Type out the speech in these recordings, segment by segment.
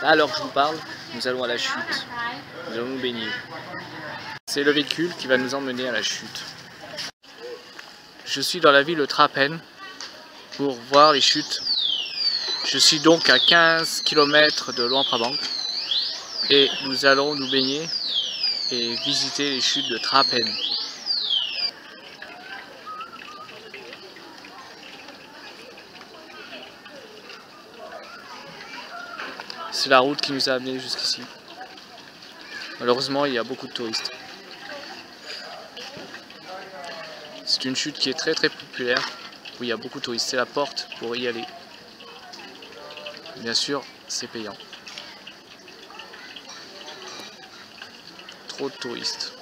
Alors que je vous parle, nous allons à la chute. Nous allons nous baigner. C'est le véhicule qui va nous emmener à la chute. Je suis dans la ville de Trapen pour voir les chutes. Je suis donc à 15 km de Luang-Prabang et nous allons nous baigner et visiter les chutes de Trapen. C'est la route qui nous a amenés jusqu'ici. Malheureusement, il y a beaucoup de touristes. C'est une chute qui est très populaire, où il y a beaucoup de touristes. C'est la porte pour y aller. Bien sûr, c'est payant. Trop de touristes.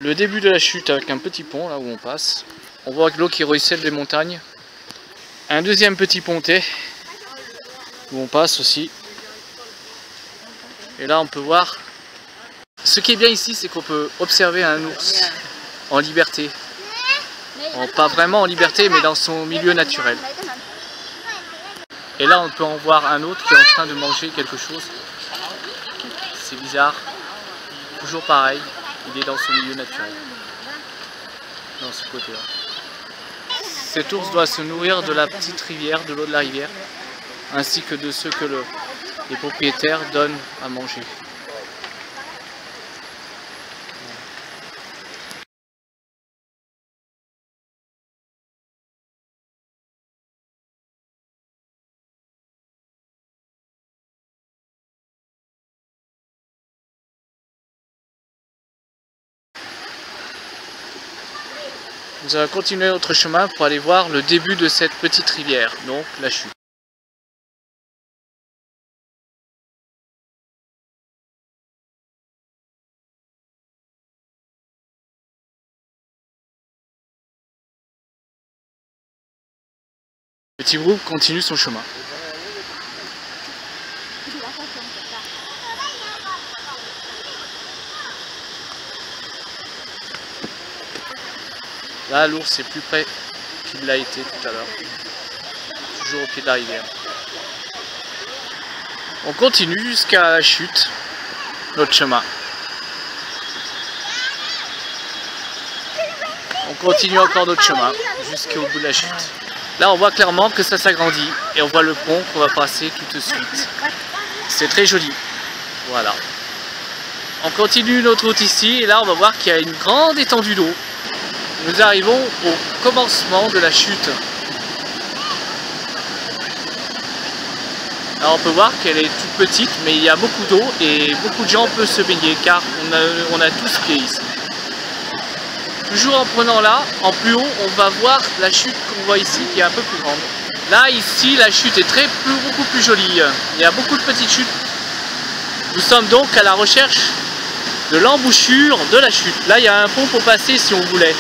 Le début de la chute avec un petit pont là où on passe. On voit l'eau qui ruisselle des montagnes. Un deuxième petit pontet où on passe aussi. Et là on peut voir. Ce qui est bien ici, c'est qu'on peut observer un ours en liberté. Pas vraiment en liberté, mais dans son milieu naturel. Et là on peut en voir un autre qui est en train de manger quelque chose. C'est bizarre. Toujours pareil. Il est dans son milieu naturel, dans ce côté-là. Cet ours doit se nourrir de la petite rivière, de l'eau de la rivière, ainsi que de ce que les propriétaires donnent à manger. Nous allons continuer notre chemin pour aller voir le début de cette petite rivière, donc la chute. Le petit groupe continue son chemin. Là, l'ours est plus près qu'il l'a été tout à l'heure. Toujours au pied de la rivière. On continue jusqu'à la chute, notre chemin. On continue encore notre chemin jusqu'au bout de la chute. Là, on voit clairement que ça s'agrandit et on voit le pont qu'on va passer tout de suite. C'est très joli. Voilà. On continue notre route ici et là, on va voir qu'il y a une grande étendue d'eau. Nous arrivons au commencement de la chute. Alors on peut voir qu'elle est toute petite, mais il y a beaucoup d'eau et beaucoup de gens peuvent se baigner car on a tous pied ici. Toujours en prenant là, en plus haut, on va voir la chute qu'on voit ici qui est un peu plus grande. Là, ici, la chute est beaucoup plus jolie. Il y a beaucoup de petites chutes. Nous sommes donc à la recherche de l'embouchure de la chute. Là, il y a un pont pour passer si on voulait.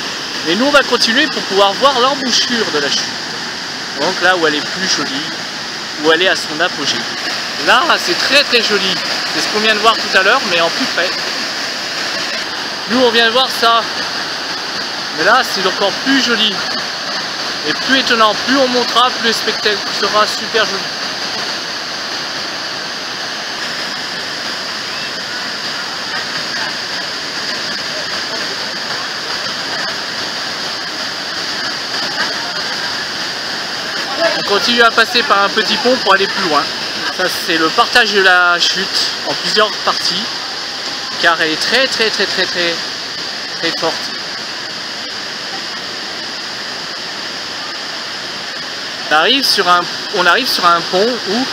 Mais nous on va continuer pour pouvoir voir l'embouchure de la chute. Donc là où elle est plus jolie, où elle est à son apogée. Là c'est très joli. C'est ce qu'on vient de voir tout à l'heure, mais en plus près. Nous on vient de voir ça. Mais là c'est encore plus joli. Et plus étonnant. Plus on montera, plus le spectacle sera super joli. On continue à passer par un petit pont pour aller plus loin. Ça c'est le partage de la chute en plusieurs parties, car elle est très forte. On arrive sur un pont où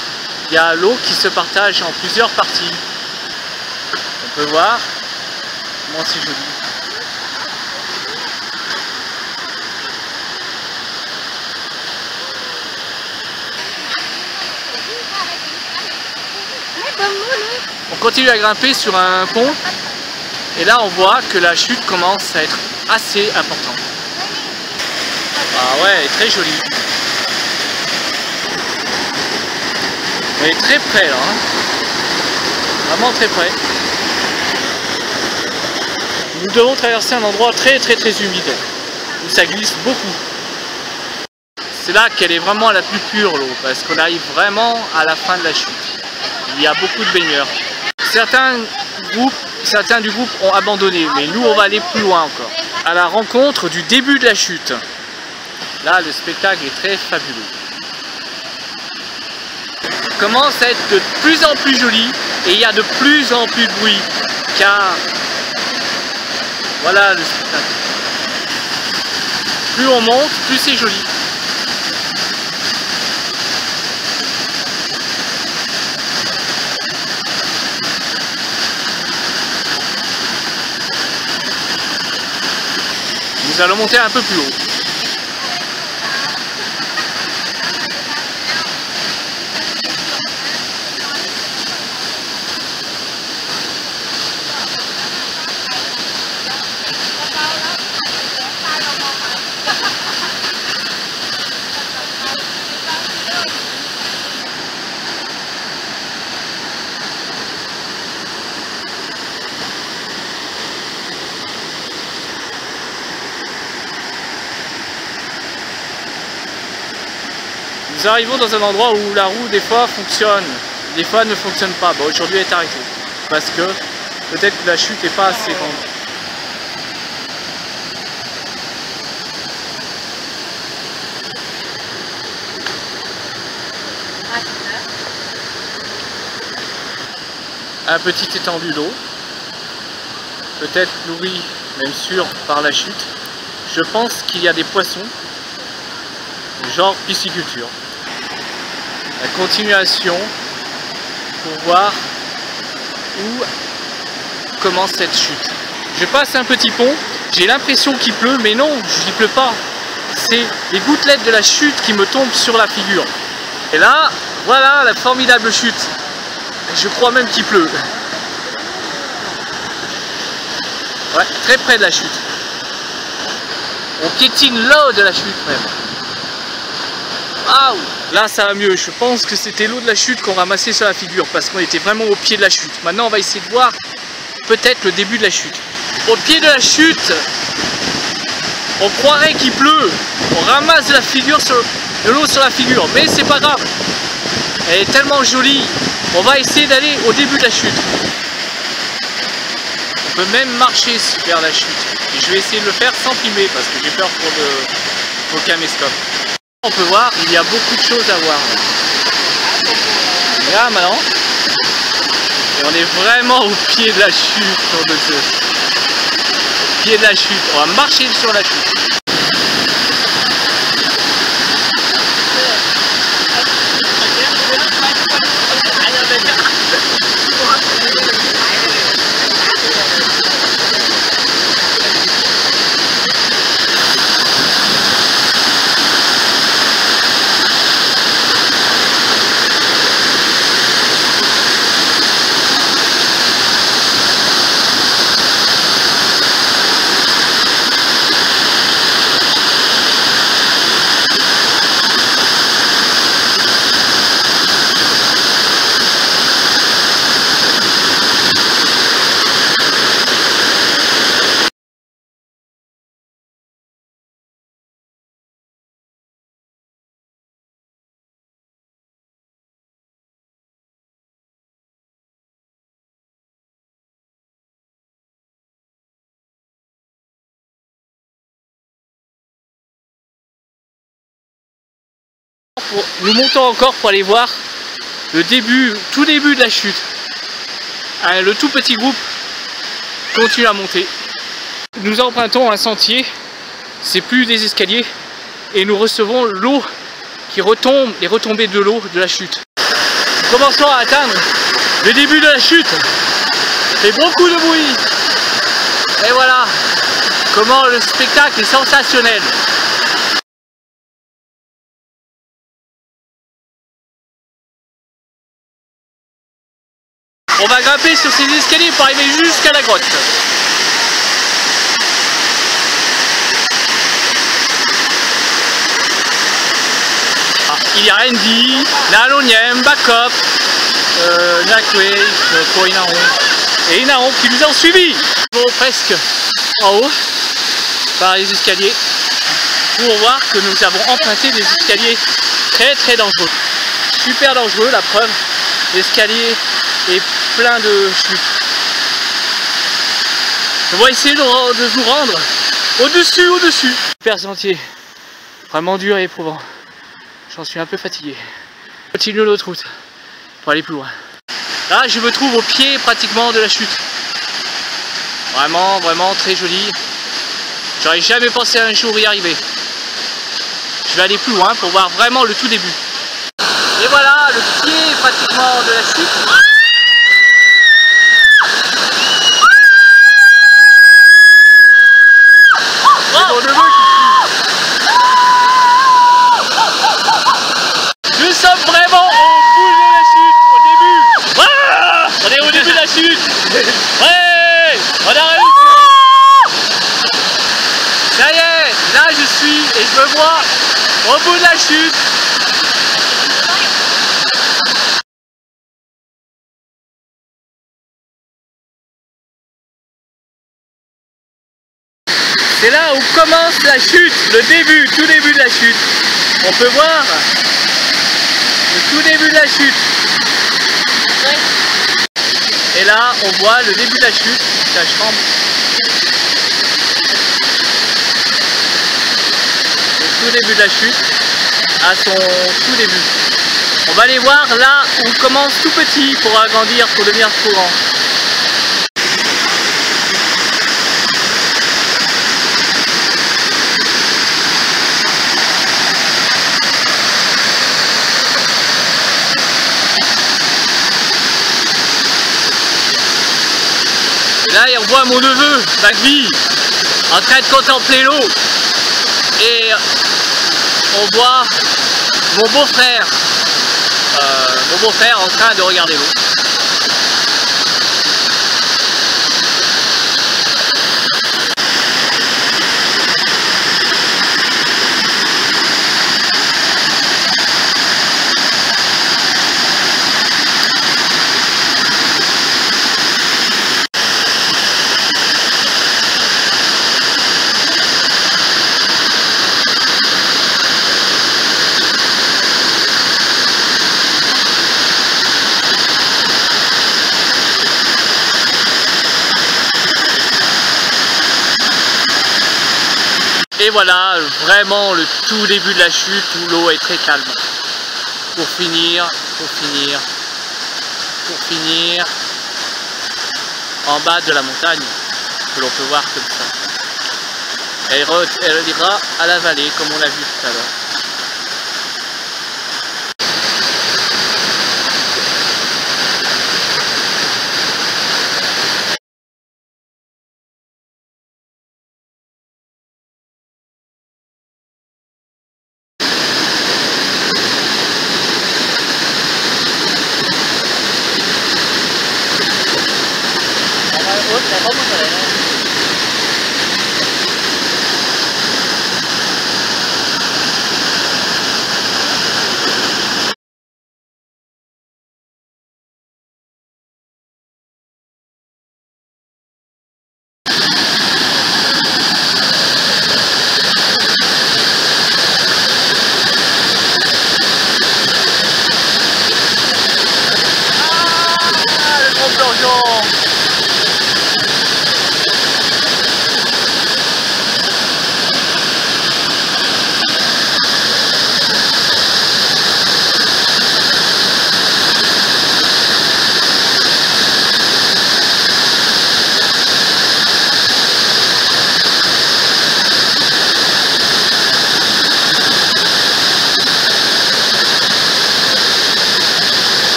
il y a l'eau qui se partage en plusieurs parties. On peut voir comment c'est joli. On continue à grimper sur un pont. Et là, on voit que la chute commence à être assez importante. Ah ouais, elle est très jolie. On est très près là. Hein. Vraiment très près. Nous devons traverser un endroit très humide. Où ça glisse beaucoup. C'est là qu'elle est vraiment la plus pure l'eau. Parce qu'on arrive vraiment à la fin de la chute. Il y a beaucoup de baigneurs. Certains du groupe ont abandonné, mais nous on va aller plus loin encore. À la rencontre du début de la chute. Là le spectacle est très fabuleux. Il commence à être de plus en plus joli et il y a de plus en plus de bruit. Car voilà le spectacle. Plus on monte, plus c'est joli. Nous allons monter un peu plus haut. Nous arrivons dans un endroit où la roue des fois fonctionne, des fois ne fonctionne pas. Bon, aujourd'hui elle est arrêtée parce que peut-être que la chute n'est pas assez grande. Un petit étendu d'eau, peut-être nourri, même sûr, par la chute. Je pense qu'il y a des poissons, genre pisciculture. La continuation pour voir où commence cette chute. Je passe un petit pont, j'ai l'impression qu'il pleut, mais non, il pleut pas. C'est les gouttelettes de la chute qui me tombent sur la figure. Et là, voilà la formidable chute. Je crois même qu'il pleut. Ouais, très près de la chute. On piétine l'eau de la chute même. Waouh! Là ça va mieux, je pense que c'était l'eau de la chute qu'on ramassait sur la figure parce qu'on était vraiment au pied de la chute. Maintenant on va essayer de voir peut-être le début de la chute. Au pied de la chute, on croirait qu'il pleut. On ramasse de l'eau sur la figure, mais c'est pas grave. Elle est tellement jolie. On va essayer d'aller au début de la chute. On peut même marcher vers la chute. Et je vais essayer de le faire sans filmer parce que j'ai peur pour le caméscope. On peut voir, il y a beaucoup de choses à voir. Là maintenant, et on est vraiment au pied de la chute, sur de Zeus. Au pied de la chute, on va marcher sur la chute. Nous montons encore pour aller voir le tout début de la chute. Le tout petit groupe continue à monter. Nous empruntons un sentier, c'est plus des escaliers, et nous recevons l'eau qui retombe, les retombées de l'eau de la chute. Nous commençons à atteindre le début de la chute. Il fait beaucoup de bruit. Et voilà comment le spectacle est sensationnel. On va grimper sur ces escaliers pour arriver jusqu'à la grotte. Ah, il y a Andy, Naloniem, Backup, Nakwe, Koinaon et Inaon qui nous ont suivis. Bon, presque en haut par les escaliers pour voir que nous avons emprunté des escaliers très dangereux. Super dangereux, la preuve, l'escalier est plein de chutes. On va essayer de nous rendre au-dessus. Super sentier, vraiment dur et éprouvant. J'en suis un peu fatigué. Continue notre route pour aller plus loin. Là, je me trouve au pied pratiquement de la chute. Vraiment très joli. J'aurais jamais pensé un jour y arriver. Je vais aller plus loin pour voir vraiment le tout début. Et voilà, le pied pratiquement de la chute. Nous sommes vraiment au bout de la chute, au début. Ah, on est au début de la chute. Ouais, on a réussi. Ça y est, là je suis et je me vois au bout de la chute. C'est là où commence la chute, le début, tout début de la chute. On peut voir le tout début de la chute. Et là, on voit le début de la chute, la chambre. Le tout début de la chute, à son tout début. On va aller voir là où on commence tout petit pour agrandir, pour devenir trop grand. Là, on voit mon neveu, Bagby, en train de contempler l'eau. Et on voit mon beau-frère en train de regarder l'eau. Et voilà, vraiment le tout début de la chute où l'eau est très calme. Pour finir en bas de la montagne, que l'on peut voir comme ça. Elle ira à la vallée, comme on l'a vu tout à l'heure.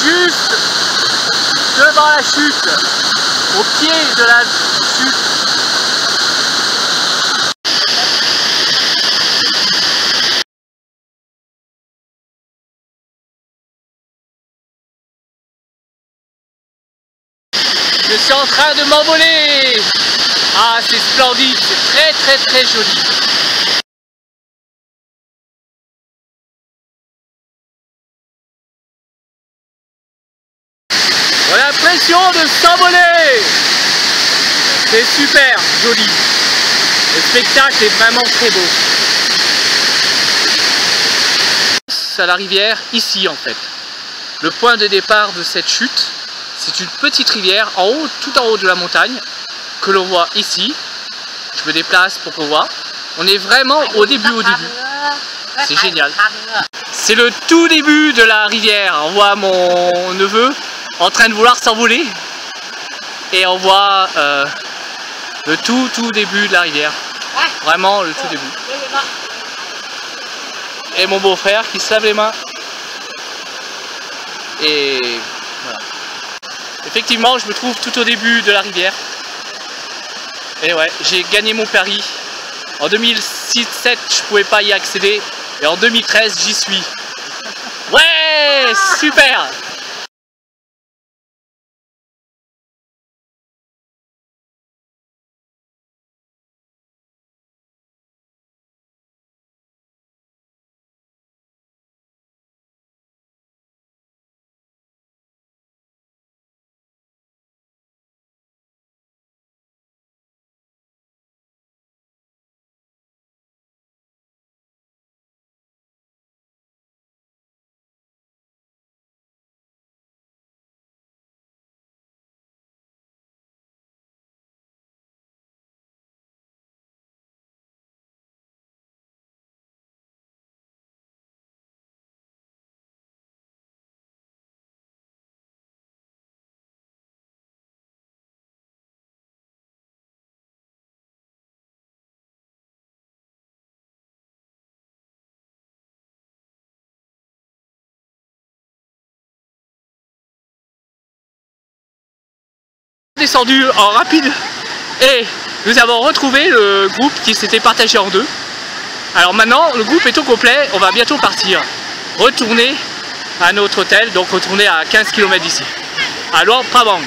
Juste devant la chute, au pied de la chute. Je suis en train de m'envoler. Ah, c'est splendide, c'est très joli. On a l'impression de s'envoler. C'est super joli. Le spectacle est vraiment très beau. À la rivière, ici en fait. Le point de départ de cette chute, c'est une petite rivière en haut, tout en haut de la montagne, que l'on voit ici. Je me déplace pour qu'on voit. On est vraiment au début. C'est génial. C'est le tout début de la rivière. On voit mon neveu en train de vouloir s'envoler. Et on voit le tout début de la rivière. Vraiment le tout début. Et mon beau-frère qui se lave les mains. Et voilà. Effectivement, je me trouve tout au début de la rivière. Et ouais, j'ai gagné mon pari. En 2006-2007, je pouvais pas y accéder. Et en 2013, j'y suis. Ouais, super! Descendu en rapide et nous avons retrouvé le groupe qui s'était partagé en deux. Alors maintenant le groupe est au complet, on va bientôt partir, retourner à notre hôtel, donc retourner à 15 km d'ici, à Luang Prabang.